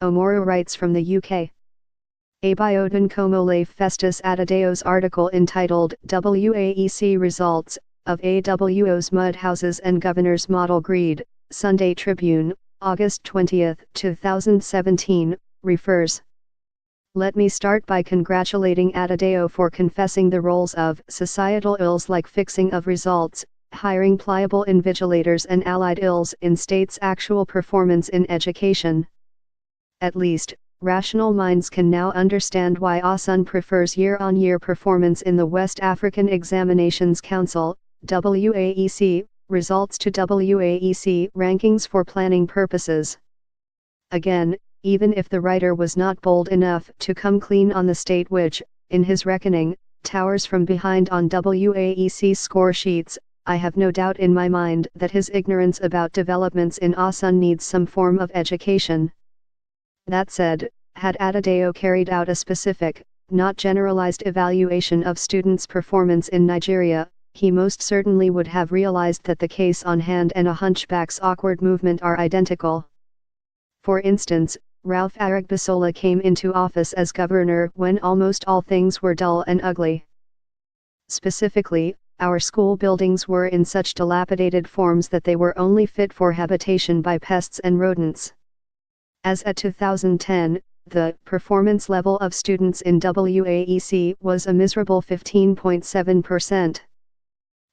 Omoro writes from the UK. Abiodun Komole Festus Adedayo's article entitled WAEC Results of AWO's Mud Houses and Governor's Model Greed, Sunday Tribune, August 20, 2017, refers. Let me start by congratulating Adedayo for confessing the roles of societal ills like fixing of results, hiring pliable invigilators and allied ills in state's actual performance in education. At least, rational minds can now understand why Osun prefers year-on-year performance in the West African Examinations Council, WAEC, results to WAEC rankings for planning purposes. Again, even if the writer was not bold enough to come clean on the state which, in his reckoning, towers from behind on WAEC score sheets, I have no doubt in my mind that his ignorance about developments in Osun needs some form of education. That said, had Adedayo carried out a specific, not generalized evaluation of students' performance in Nigeria, he most certainly would have realized that the case on hand and a hunchback's awkward movement are identical. For instance, Ralph Arigbasola came into office as governor when almost all things were dull and ugly. Specifically, our school buildings were in such dilapidated forms that they were only fit for habitation by pests and rodents. As at 2010, the performance level of students in WAEC was a miserable 15.7%.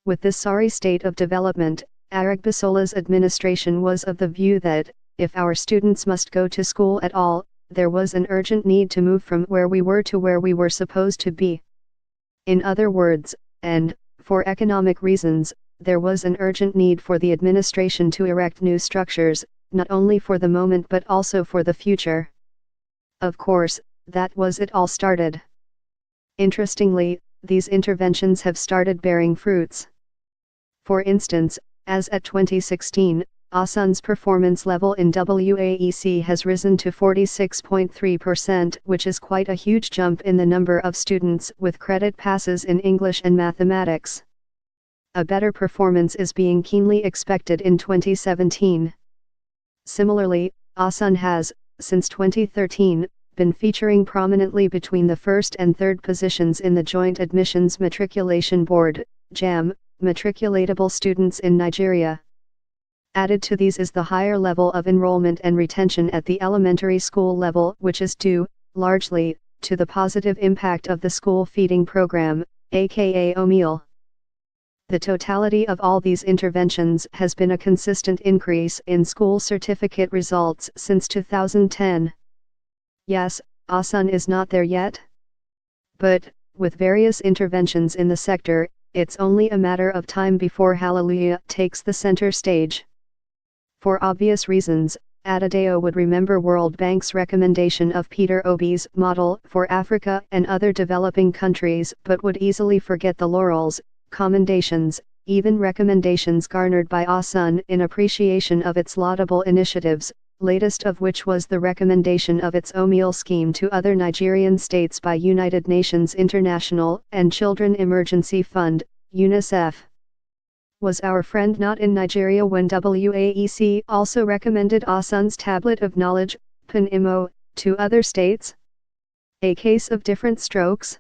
With this sorry state of development, Arigbasola's administration was of the view that, if our students must go to school at all, there was an urgent need to move from where we were to where we were supposed to be. In other words, and, for economic reasons, there was an urgent need for the administration to erect new structures, not only for the moment but also for the future. Of course, that was it all started. Interestingly, these interventions have started bearing fruits. For instance, as at 2016, Osun's performance level in WAEC has risen to 46.3%, which is quite a huge jump in the number of students with credit passes in English and mathematics. A better performance is being keenly expected in 2017. Similarly, Osun has, since 2013, been featuring prominently between the first and third positions in the Joint Admissions Matriculation Board, JAM, matriculatable students in Nigeria. Added to these is the higher level of enrollment and retention at the elementary school level, which is due, largely, to the positive impact of the school feeding program, aka OMEAL. The totality of all these interventions has been a consistent increase in school certificate results since 2010. Yes, Osun is not there yet. But, with various interventions in the sector, it's only a matter of time before Hallelujah takes the center stage. For obvious reasons, Adedayo would remember World Bank's recommendation of Peter Obi's model for Africa and other developing countries, but would easily forget the laurels, commendations, even recommendations garnered by Osun in appreciation of its laudable initiatives, latest of which was the recommendation of its OMEAL scheme to other Nigerian states by United Nations International and Children Emergency Fund, UNICEF. Was our friend not in Nigeria when WAEC also recommended Osun's Tablet of Knowledge, PNIMO, to other states? A case of different strokes?